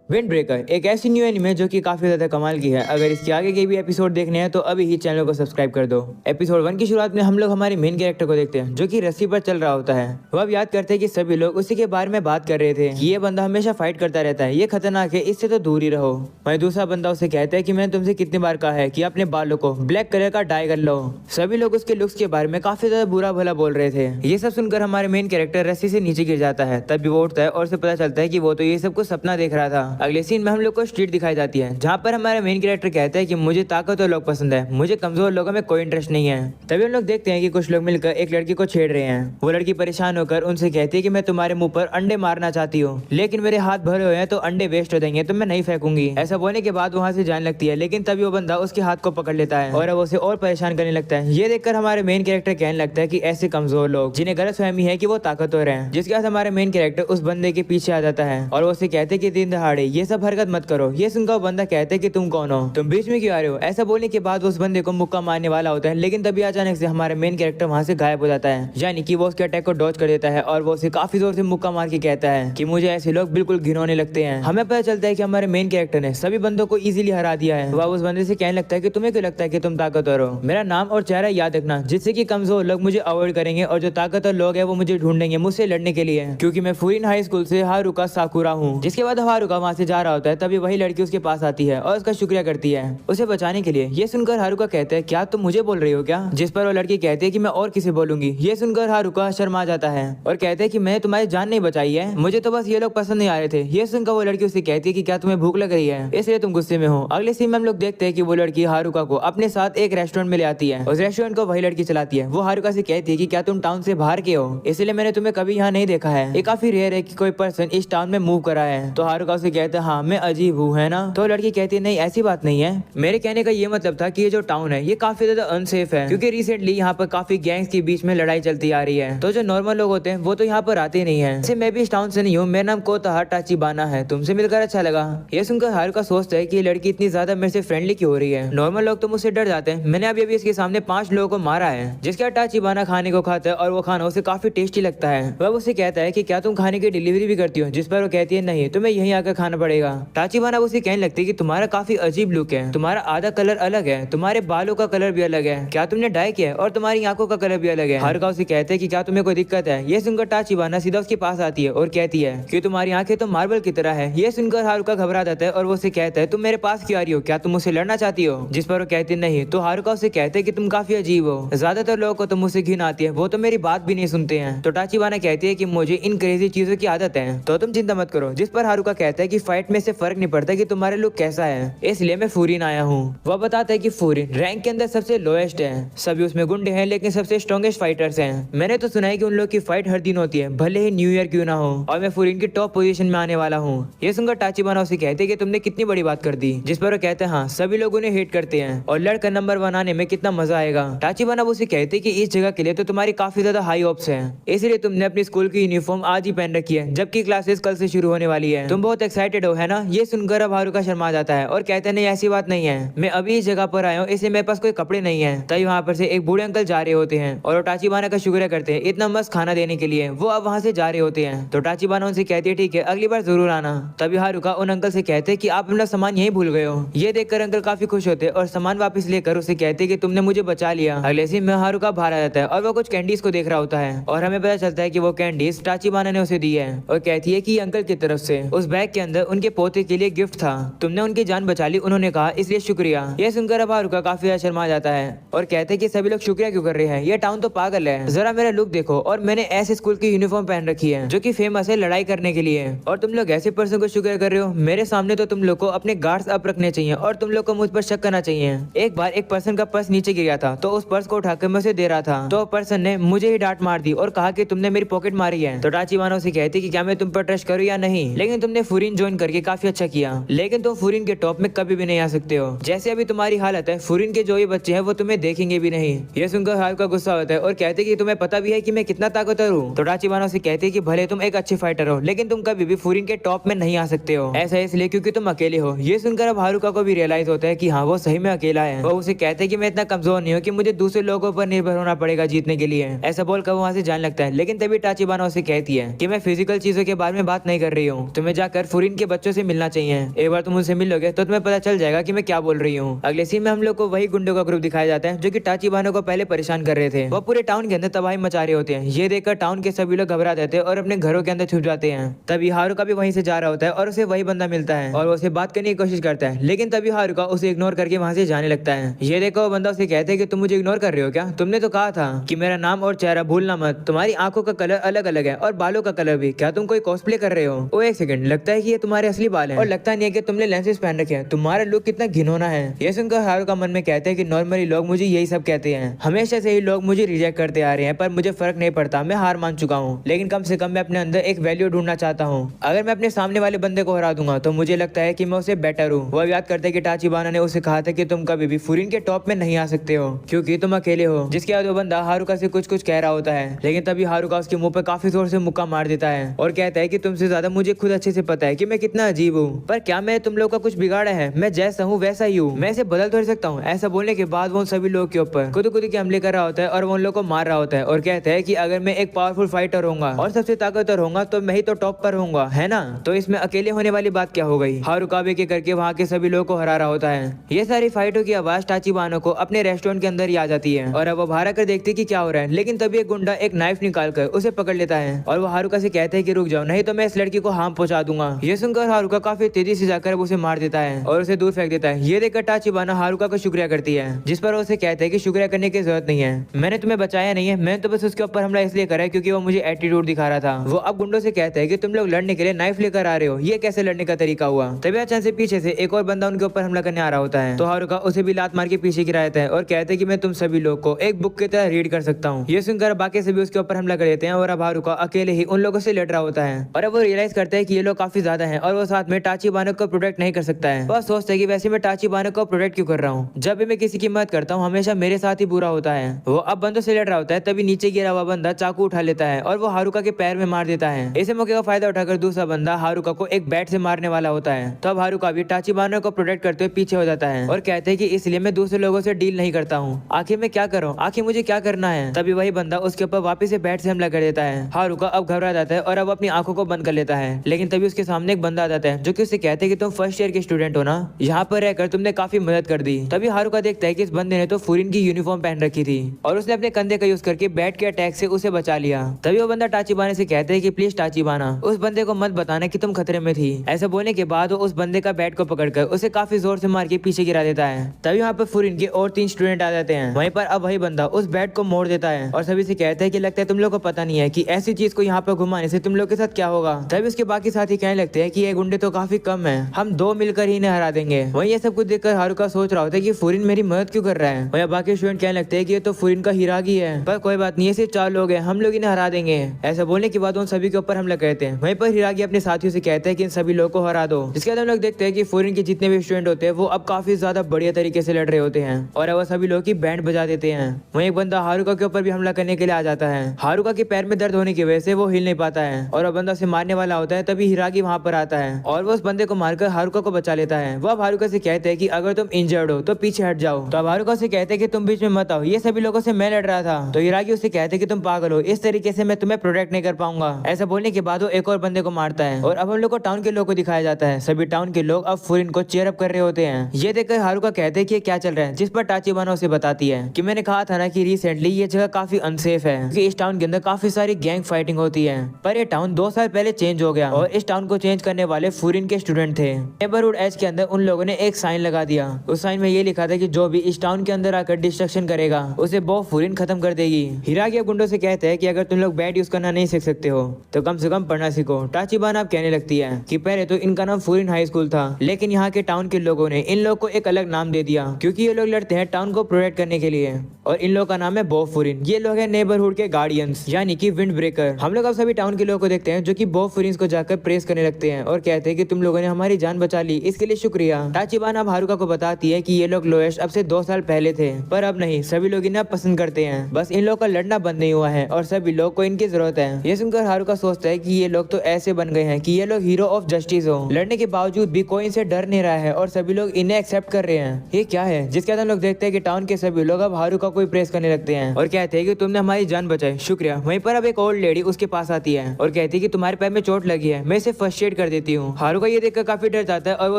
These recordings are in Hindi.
विंड ब्रेकर एक ऐसी न्यू एनिमे जो कि काफी ज्यादा कमाल की है। अगर इसके आगे के भी एपिसोड देखने हैं तो अभी ही चैनल को सब्सक्राइब कर दो। एपिसोड 1 की शुरुआत में हम लोग हमारे मेन कैरेक्टर को देखते हैं जो कि रस्सी पर चल रहा होता है। वह अब याद करते हैं कि सभी लोग उसी के बारे में बात कर रहे थे कि ये बंदा हमेशा फाइट करता रहता है, ये खतरनाक है, इससे तो दूर ही रहो। वहीं दूसरा बंदा उसे कहता है कि मैंने तुमसे कितनी बार कहा है कि अपने बालों को ब्लैक कलर का डाई कर लो। सभी लोग उसके लुक्स के बारे में काफी ज्यादा बुरा भला बोल रहे थे। ये सब सुनकर हमारे मेन कैरेक्टर रस्सी से नीचे गिर जाता है। तभी वो उठता है और उसे पता चलता है कि वो तो ये सब कुछ सपना देख रहा था। अगले सीन में हम लोग को स्ट्रीट दिखाई जाती है जहाँ पर हमारा मेन कैरेक्टर कहता है कि मुझे ताकतवर लोग पसंद है, मुझे कमजोर लोगों में कोई इंटरेस्ट नहीं है। तभी हम लोग देखते हैं कि कुछ लोग मिलकर एक लड़की को छेड़ रहे हैं। वो लड़की परेशान होकर उनसे कहती है कि मैं तुम्हारे मुंह पर अंडे मारना चाहती हूँ, लेकिन मेरे हाथ भरे हुए हैं तो अंडे वेस्ट हो जाएंगे, तो मैं नहीं फेंकूंगी। ऐसा बोलने के बाद वहाँ से जाने लगती है, लेकिन तभी वो बंदा उसके हाथ को पकड़ लेता है और अब उसे और परेशान करने लगता है। ये देखकर हमारे मेन कैरेक्टर कहने लगता है कि ऐसे कमजोर लोग जिन्हें गलतफहमी है कि वो ताकतवर हैं। जिसके बाद हमारे मेन कैरेक्टर उस बंदे के पीछे आ जाता है और वो उसे कहते हैं कि दिन दहाड़े ये सब हरकत मत करो। ये सुनकर बंदा कहते हैं कि तुम कौन हो, तुम बीच में क्यों आ रहे हो। ऐसा बोलने के बाद उस बंदे को मुक्का मारने वाला होता है, लेकिन तभी अचानक से हमारा मेन कैरेक्टर वहां से गायब हो जाता है। यानी कि वो उसके अटैक को डॉज कर देता है और वो उसे काफी जोर से मुक्का मार के कहता है कि मुझे ऐसे लोग बिल्कुल घिनौने लगते हैं। हमें पता चलता है कि हमारे मेन कैरेक्टर ने सभी बंदों को इजीली हरा दिया है। वह उस बंदे से कहने लगता है कि तुम्हें क्यों लगता है कि तुम ताकतवर हो, मेरा नाम और चेहरा याद रखना, जिससे कि कमजोर लोग मुझे अवॉइड करेंगे और जो ताकतवर लोग हैं वो मुझे ढूंढेंगे मुझसे लड़ने के लिए, क्योंकि मैं फूरिन हाई स्कूल से हारुका साकुरा हूँ। जिसके बाद हारुका वहां से जा रहा होता है, तभी वही लड़की उसके पास आती है और उसका शुक्रिया करती है उसे बचाने के लिए। ये सुनकर हारुका कहते हैं क्या तुम मुझे बोल रही हो क्या, जिस पर वो लड़की कहती है कि मैं और किसे बोलूंगी। ये सुनकर हारुका शर्मा जाता है और कहते हैं कि मैंने तुम्हारी जान नहीं बचाई है, मुझे तो बस ये लोग पसंद नहीं आ रहे थे। ये सुनकर वो लड़की उसे कहती है कि क्या तुम्हें भूख लग रही है इसलिए तुम गुस्से में हो। अगले सीन में हम लोग देखते हैं कि वो लड़की हारुका को अपने साथ एक रेस्टोरेंट में ले आती है। उस रेस्टोरेंट को वही लड़की चलाती है। वो हारुका से कहती है कि क्या तुम टाउन से बाहर के हो, इसलिए मैंने तुम्हें कभी यहाँ नहीं देखा है, ये काफी रेयर है कि कोई पर्सन इस टाउन में मूव करा है। तो हारुका उसे कहता है हाँ मैं अजीब हूँ है ना। तो लड़की कहती है नहीं ऐसी बात नहीं है, मेरे कहने का ये मतलब था कि ये जो टाउन है ये काफी ज्यादा अनसेफ है, क्योंकि रिसेंटली यहाँ पर काफी गैंग्स के बीच में लड़ाई चलती आ रही है। तो जो नॉर्मल लोग होते हैं वो तो यहाँ पर आते नहीं है। जैसे मैं भी इस टाउन से नहीं हूँ, मेरा नाम कोताहा टाचिबाना है, तुमसे मिलकर अच्छा लगा। ये सुनकर हारुका सोचता है कि ये लड़की इतनी ज्यादा मेरे से फ्रेंडली क्यों हो रही है, नॉर्मल लोग तो मुझसे डर जाते हैं, मैंने अभी अभी इसके सामने 5 लोगों को मारा है। जिसका टाचिबाना खाने को खाता है और वो खाना उसे काफी टेस्टी लगता है। वह उसे कहता है कि क्या तुम खाने की डिलीवरी भी करती हो, जिस पर वो कहती है नहीं तुम्हें यहीं आकर खाना पड़ेगा। टाचिबाना उसे कहने लगती है कि तुम्हारा काफी अजीब लुक है, तुम्हारा आधा कलर अलग है, तुम्हारे बालों का कलर भी अलग है, क्या तुमने डाई किया है, और तुम्हारी आंखों का कलर भी अलग है। हारुका उसे कहते हैं कि क्या तुम्हें कोई दिक्कत है। ये सुनकर टाचिबाना सीधा उसके पास आती है और कहती है कि तुम्हारी आंखें तो मार्बल की तरह है। ये सुनकर हारुका घबरा जाता है और वो उसे कहता है तुम मेरे पास क्यों आ रही हो, क्या तुम मुझसे लड़ना चाहती हो। जिस पर वो कहती नहीं। तो हारुका उसे कहते हैं कि तुम काफी अजीब हो, ज्यादातर लोगों को तो मुझसे घिन आती है, वो तो मेरी बात भी नहीं सुनते हैं। तो टाचिबाना कहती है कि मुझे इन क्रेजी चीजों की आदत है, तो तुम चिंता मत करो। जिस पर हारुका कहता है कि फाइट में से फर्क नहीं पड़ता कि तुम्हारे लुक कैसा है, इसलिए मैं फूरिन आया हूँ। वह बताता है कि फूरिन रैंक के अंदर सबसे लोएस्ट है, सभी उसमें गुंडे हैं लेकिन सबसे स्ट्रॉन्गेस्ट फाइटर्स हैं। मैंने तो सुना है कि उन लोग की फाइट हर दिन होती है, भले ही न्यू ईयर क्यों ना हो, और मैं फूरिन की टॉप पोजीशन में आने वाला हूँ। ये सुनकर टाचिबाना उसे कहते हैं कि तुमने कितनी बड़ी बात कर दी। जिस पर वो कहते हैं हाँ सभी लोग उन्हें हेट करते हैं और लड़कर नंबर 1 आने में कितना मजा आएगा। टाचिबाना उसे कहते हैं कि इस जगह के लिए तो तुम्हारी काफी ज्यादा हाई होप्स हैं, इसलिए तुमने अपनी स्कूल की यूनिफॉर्म आज ही पहन रखी है जबकि क्लासेस कल से शुरू होने वाली है, तुम बहुत एक्साइटेड हो है ना। ये सुनकर अब हारुका शर्मा जाता है और कहते हैं नहीं ऐसी बात नहीं है, मैं अभी इस जगह पर आया हूँ, इसलिए मेरे पास कोई कपड़े नहीं है। तभी वहाँ पर से एक बूढ़े अंकल जा रहे होते हैं और वो टाचिबाना का शुक्रिया करते हैं इतना मस्त खाना देने के लिए। वो अब वहाँ से जा रहे होते हैं। तो टाचिबाना उनसे कहती है ठीक है अगली बार जरूर आना। तभी हारुका उन अंकल से कहते हैं कि आप अपना सामान यहीं भूल गए हो। ये देखकर अंकल काफी खुश होते हैं और सामान वापस लेकर उसे कहते हैं कि तुमने मुझे बचा लिया। अगले सीन में हारुका बाहर आ जाता है और वो कुछ कैंडीज को देख रहा होता है और हमें पता चलता है कि वो कैंडीज टाचिबाना ने उसे दी है और कहती है कि अंकल की तरफ से उस बैग के अंदर उनके पोते के लिए गिफ्ट था, तुमने उनकी जान बचा ली, उन्होंने कहा इसलिए शुक्रिया। ये सुनकर अब हारुका काफी शर्मा जाता है और कहते हैं कि सभी लोग शुक्रिया क्यों कर रहे हैं, ये टाउन तो पागल है, जरा मेरा लुक देखो, और मैंने ऐसे स्कूल की यूनिफॉर्म पहन रखी है जो कि फेमस है लड़ाई करने के लिए, और तुम लोग ऐसे पर्सन को शुक्रिया कर रहे हो। मेरे सामने तो तुम लोग को अपने गार्ड्स अप रखने चाहिए और तुम लोग को मुझ पर शक करना चाहिए। एक बार एक पर्सन का पर्स नीचे गिर गया था तो उस पर्स को उठाकर मैं उसे दे रहा था, तो पर्सन ने मुझे ही डांट मार दी और कहा कि तुमने मेरी पॉकेट मारी है। तो टाचिबाना उसे कहती कि क्या मैं तुम पर ट्रस्ट करूं या नहीं, लेकिन तुमने फूरिन ज्वाइन करके काफी अच्छा किया, लेकिन तुम फूरिन के टॉप में कभी भी नहीं आ सकते हो। जैसे अभी तुम्हारी हालत है फूरिन के जो ये बच्चे हैं वो तुम्हें देखेंगे भी नहीं। ये सुनकर हारुका गुस्सा होता है और कहते कि तुम्हें पता भी है कि मैं कितना ताकतवर हूँ। तो टाचिबाना उसे कहते कि भले तुम एक अच्छे फाइटर हो लेकिन तुम कभी भी फूरिन के टॉप में नहीं आ सकते हो, ऐसा इसलिए क्योंकि तुम अकेले हो। ये सुनकर अब हारुका को भी रियलाइज होता है कि हाँ वो सही में अकेला है। वो उसे कहते हैं कि मैं इतना कमजोर नहीं हूँ कि मुझे दूसरे लोगों पर निर्भर होना पड़ेगा जीतने के लिए। ऐसा बोलकर वो वहाँ से जाने लगता है, लेकिन तभी टाचिबाना उसे कहती है कि मैं फिजिकल चीजों के बारे में बात नहीं कर रही हूँ, तुम्हें जाकर फूरिन फूरिन के बच्चों से मिलना चाहिए। एक बार तुम उनसे मिलोगे तो तुम्हें पता चल जाएगा कि मैं क्या बोल रही हूँ। अगले सीन में हम लोग को वही गुंडों का ग्रुप दिखाया जाता है जो कि टाचिबाना को पहले परेशान कर रहे थे। वो पूरे टाउन के अंदर तबाही मचा रहे होते हैं। ये देखकर टाउन के सभी लोग घबरा जाते हैं और अपने घरों के अंदर छुप जाते हैं। तभी हारुका भी वहीं से जा रहा होता है और उसे वही बंदा मिलता है और वो उसे बात करने की कोशिश करता है, लेकिन तभी हारुका उसे इग्नोर करके वहां से जाने लगता है। ये देखो वो बंदा उसे कहता है कि तुम मुझे इग्नोर कर रहे हो क्या? तुमने तो कहा था कि मेरा नाम और चेहरा भूलना मत। तुम्हारी आंखों का कलर अलग अलग है और बालों का कलर भी। क्या तुम कोई कॉस्प्ले कर रहे हो? ओ एक सेकंड, लगता है कि ये तुम्हारे असली बाल हैं और लगता नहीं है कि तुमने लेंसेज पहन रखे हैं। तुम्हारा लुक कितना घिनौना है। ये सुनकर हारुका मन में कहते हैं कि नॉर्मली लोग मुझे यही सब कहते हैं। हमेशा से ही लोग मुझे रिजेक्ट करते आ रहे हैं, पर मुझे फर्क नहीं पड़ता। मैं हार मान चुका हूँ, लेकिन कम से कम मैं अपने अंदर एक वैल्यू ढूंढना चाहता हूँ। अगर मैं अपने सामने वाले बंदे को हरा दूंगा तो मुझे लगता है कि मैं उससे बेटर हूँ। वो याद करते कि टाचिबाना ने उसे कहा था कि तुम कभी भी फूरिन के टॉप में नहीं आ सकते हो क्योंकि तुम अकेले हो। जिसके बाद वो बंदा हारुका से कुछ कह रहा होता है, लेकिन तभी हारुका उसके मुंह पर काफी जोर से मुक्का मार देता है और कहता है कि तुमसे ज्यादा मुझे खुद अच्छे से पता है कि मैं कितना अजीब हूँ, पर क्या मैं तुम लोग का कुछ बिगाड़ा है? मैं जैसा हूँ वैसा ही हूँ, मैं इसे बदल थोड़ी सकता हूँ। ऐसा बोलने के बाद वो सभी लोग के ऊपर खुद के हमले कर रहा होता है और वो उन लोग को मार रहा होता है और कहता है कि अगर मैं एक पावरफुल फाइटर होऊंगा और सबसे ताकतवर होऊंगा तो मैं ही तो टॉप पर होऊंगा, है ना? तो इसमें अकेले होने वाली बात क्या हो गई? हारुका भी के करके वहाँ के सभी लोगों को हरा रहा होता है। ये सारी फाइटों की आवाज टाचिबाना को अपने रेस्टोरेंट के अंदर ही आ जाती है और अब वो बाहर आकर देखती कि क्या हो रहा है, लेकिन तभी एक गुंडा एक नाइफ निकाल कर उसे पकड़ लेता है और वो हारुका से कहते हैं कि रुक जाओ, नहीं तो मैं इस लड़की को हार्म पहुंचा दूंगा। ये सुनकर हारुका काफी तेजी से जाकर उसे मार देता है और उसे दूर फेंक देता है। ये देखकर टाचिबाना हारुका का शुक्रिया करती है, जिस पर उसे कहते हैं कि शुक्रिया करने की जरूरत नहीं है, मैंने तुम्हें बचाया नहीं है, मैंने तो बस उसके ऊपर हमला इसलिए करा है क्योंकि वो मुझे एटीट्यूड दिखा रहा था। वो अब गुंडों से कहते हैं कि तुम लोग लड़ने के लिए नाइफ लेकर आ रहे हो, ये कैसे लड़ने का तरीका हुआ? तभी अचानक से पीछे से एक और बंदा उनके ऊपर हमला करने आ रहा होता है तो हारुका उसे भी लात मार के पीछे गिरा देता है और कहते हैं कि मैं तुम सभी लोग को एक बुक की तरह रीड कर सकता हूँ। ये सुनकर बाकी सभी उसके ऊपर हमला कर देते हैं और अब हारुका अकेले ही उन लोगों से लड़ रहा होता है और अब वो रियलाइज करता है कि ये लोग काफी ज्यादा हैं और वो साथ में टाचिबाना को प्रोटेक्ट नहीं कर सकता है। वह सोचता है कि वैसे मैं टाचिबाना को प्रोटेक्ट क्यों कर रहा हूँ? जब भी मैं किसी की मदद करता हूँ हमेशा मेरे साथ ही बुरा होता है। वो अब बंदों से लड़ रहा होता है तभी नीचे गिरा हुआ बंदा चाकू उठा लेता है और वो हारुका के पैर में मार देता है। इसे मौके का फायदा उठाकर दूसरा बंदा हारुका को एक बैट से मारने वाला होता है। तो अब हारुका भी टाचिबाना को प्रोटेक्ट करते हुए पीछे हो जाता है और कहते हैं कि इसलिए मैं दूसरे लोगों से डील नहीं करता हूँ। आखिर मैं क्या कर रहा हूँ? आखिर मुझे क्या करना है? तभी वही बंदा उसके ऊपर वापस से बैट से हमला कर देता है। हारुका अब घबरा जाता है और अब अपनी आंखों को बंद कर लेता है, लेकिन तभी उसके सामने एक बंदा आ जाता है जो कि उससे कहते हैं कि तुम फर्स्ट ईयर के स्टूडेंट हो ना, यहाँ पर रहकर तुमने काफी मदद कर दी। तभी हारुका देखता है कि इस बंदे ने तो फूरिन की यूनिफॉर्म पहन रखी थी और उसने अपने कंधे का यूज करके बैट के अटैक से उसे बचा लिया। तभी वो बंदा टाचिबाना से कहता है कि प्लीज टाचिबाना, उस बंदे को मत बताना कि तुम खतरे में थी। ऐसा बोलने के बाद वो उस बंदे का बैट को पकड़कर उसे काफी जोर से मार के पीछे गिरा देता है। तभी वहाँ पर फूरिन के और 3 स्टूडेंट आ जाते हैं। वहीं पर अब वही बंदा उस बैट को मोड़ देता है और सभी से कहता है कि लगता है तुम लोग को पता नहीं है कि ऐसी चीज को यहाँ पर घुमाने से तुम लोग के साथ क्या होगा। तभी उसके बाकी साथी कहने लगते हैं कि ये गुंडे तो काफी कम है, हम 2 मिलकर ही इन्हें हरा देंगे। वहीं ये सब कुछ देखकर हारुका सोच रहा होता है कि फूरिन मेरी मदद क्यों कर रहा है। वहीं बाकी स्टूडेंट कहने लगते हैं कि ये तो फूरिन का हिरागी है, पर कोई बात नहीं, सिर्फ 4 लोग हैं, हम लोग इन्हें हरा देंगे। ऐसा बोलने के बाद उन सभी के ऊपर हमला करते हैं। वहीं पर हिरागी अपने साथियों से कहते हैं कि इन सभी लोगों को हरा दो। जिसके बाद हम लोग देखते हैं कि फूरिन के जितने भी स्टूडेंट होते हैं वो अब काफी ज्यादा बढ़िया तरीके से लड़ रहे होते हैं और अब सभी लोग की बैंड बजा देते हैं। वहीं एक बंदा हारुका के ऊपर भी हमला करने के लिए आ जाता है। हारुका के पैर में दर्द होने की वजह से वो हिल नहीं पाता है और अब बंदा उसे मारने वाला होता है। तभी हिरागी वहां पर आता है और वो उस बंदे को मारकर हारुका को बचा लेता है। वो अब हारुका से कहते हैं कि अगर तुम इंजर्ड हो तो पीछे हट जाओ। तो अब हारुका से कहते हैं कि तुम बीच में मत आओ, ये सभी लोगों से मैं लड़ रहा था। तो हिरागी उसे कहते हैं कि तुम पागल हो, इस तरीके से मैं तुम्हें प्रोटेक्ट नहीं कर पाऊंगा। ऐसा बोलने के बाद वो एक और बंदे को मारता है और अब हम लोग को टाउन के लोग को दिखाया जाता है। सभी टाउन के लोग अब फूरिन को चीयर अप कर रहे होते हैं। ये देखकर हारुका कहते हैं कि क्या चल रहा है, जिस पर टाचिबाना उसे बताती है कि मैंने कहा था ना कि रिसेंटली ये जगह काफी अनसेफ है क्योंकि इस टाउन के अंदर काफी सारी गैंग फाइटिंग होती है। पर ये टाउन 2 साल पहले चेंज हो गया और इस टाउन को चेंज करने वाले फूरिन के स्टूडेंट थे। नेबरहुड एज के अंदर उन लोगों ने एक साइन लगा दिया। उस साइन में ये लिखा था कि जो भी इस टाउन के अंदर आकर डिस्ट्रक्शन करेगा उसे बो फूरिन खत्म कर देगी। हिरागी गुंडों से कहते हैं कि अगर तुम लोग बैट यूज करना नहीं सीख सकते हो तो कम से कम पढ़ना सीखो। टाचिबाना अब कहने लगती है कि पहले तो इनका नाम फूरिन हाई स्कूल था, लेकिन यहाँ के टाउन के लोगों ने इन लोग को एक अलग नाम दे दिया क्योंकि ये लोग लड़ते हैं टाउन को प्रोटेक्ट करने के लिए और इन लोगों का नाम है बो फूरिन। ये लोग हैं नेबरहुड के गार्डियंस यानी कि विंड ब्रेकर। हम लोग अब सभी टाउन के लोगों को देखते हैं जो कि बो फूरिन को जाकर प्रेस करने लगते हैं और कहते हैं कि तुम लोगों ने हमारी जान बचा ली, इसके लिए शुक्रिया। टाचिबाना अब हारुका को बताती है कि ये लोग लोएस्ट अब से 2 साल पहले थे, पर अब नहीं, सभी लोग इन्हें पसंद करते हैं। बस इन लोग का लड़ना बंद नहीं हुआ है और सभी लोग को इनकी जरूरत है। ये सुनकर हारुका सोचता है कि ये लोग तो ऐसे बन गए हैं कि ये लोग हीरो ऑफ जस्टिस हो। लड़ने के बावजूद भी कोई इनसे डर नहीं रहा है और सभी लोग इन्हें एक्सेप्ट कर रहे हैं। ये क्या है? जिसके बाद हम लोग देखते हैं कि टाउन के सभी लोग अब हारुका को प्रेस करने लगते हैं और कहते हैं कि तुमने हमारी जान बचाई, शुक्रिया। वहीं पर अब एक ओल्ड लेडी उसके पास आती है और कहती है कि तुम्हारे पैर में चोट लगी है, मैं इसे फर्स्ट एड कर कर देती हूँ। हारुका ये देखकर काफी डर जाता है और वो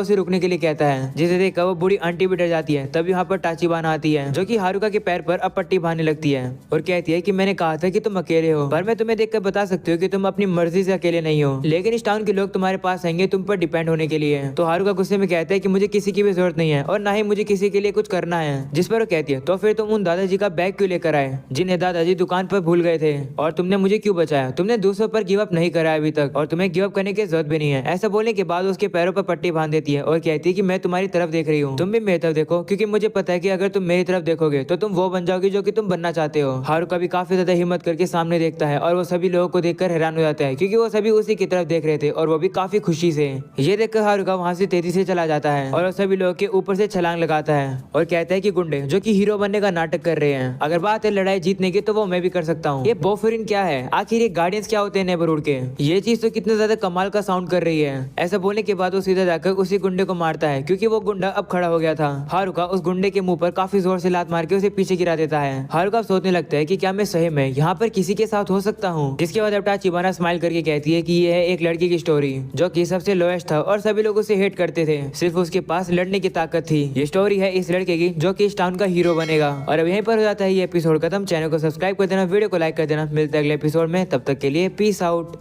उसे रुकने के लिए कहता है, जिसे देखकर वो बूढ़ी आंटी भी डर जाती है। तभी यहाँ पर टाचिबान आती है जो कि हारुका के पैर पर अब पट्टी बांधने लगती है और कहती है कि मैंने कहा था कि तुम अकेले हो, पर मैं तुम्हें देखकर बता सकती हूँ कि तुम अपनी मर्जी से अकेले नहीं हो, लेकिन इस टाउन के लोग तुम्हारे पास आएंगे तुम पर डिपेंड होने के लिए। तो हारुका गुस्से में कहता है कि मुझे किसी की भी जरूरत नहीं है और ना ही मुझे किसी के लिए कुछ करना है। जिस पर वो कहती है, तो फिर तुम उन दादाजी का बैग क्यों लेकर आए जिन्हें दादाजी दुकान पर भूल गए थे, और तुमने मुझे क्यों बचाया? तुमने दूसरों पर गिव अप नहीं करा अभी तक और तुम्हें गिव अप करने की जरूरत भी नहीं है। ऐसा बोलने के बाद उसके पैरों पर पट्टी बांध देती है और कहती है कि मैं तुम्हारी तरफ देख रही हूँ, तुम भी मेरी तरफ देखो, क्योंकि मुझे पता है कि अगर तुम मेरी तरफ देखोगे तो तुम वो बन जाओगी जो कि तुम बनना चाहते हो। हारुका भी काफी ज्यादा हिम्मत करके सामने देखता है और वो सभी लोगों को देखकर हैरान हो जाता है क्योंकि वो सभी उसी की तरफ देख रहे थे और वो भी काफी खुशी से। ये देखकर हारुका वहाँ से तेजी से चला जाता है और वो सभी लोगों के ऊपर से छलांग लगाता है और कहता है कि गुंडे जो कि हीरो बनने का नाटक कर रहे हैं, अगर बात है लड़ाई जीतने की तो वो मैं भी कर सकता हूँ। ये बोफरिन क्या है? आखिर ये गार्डियंस क्या होते हैं नेबरहुड के? ये चीज तो कितना ज्यादा कमाल का साउंड कर रही है। ऐसा बोलने के बाद वो सीधा जाकर उसी गुंडे को मारता है क्योंकि वो गुंडा अब खड़ा हो गया था। हारुका उस गुंडे के मुंह पर काफी जोर से लात मार के उसे पीछे गिरा देता है। हारुका सोचने लगता है कि क्या मैं सही में यहाँ पर किसी के साथ हो सकता हूँ। जिसके बाद टाचिबाना स्माइल करके कहती है कि ये है एक लड़की की स्टोरी जो कि सबसे लोएस्ट था और सभी लोग उसे हेट करते थे, सिर्फ उसके पास लड़ने की ताकत थी। ये स्टोरी है इस लड़के की जो कि इस टाउन का हीरो बनेगा। और अब यहीं पर हो जाता है ये एपिसोड खत्म। चैनल को सब्सक्राइब कर देना, वीडियो को लाइक कर देना। मिलते हैं अगले एपिसोड में, तब तक के लिए पीस आउट।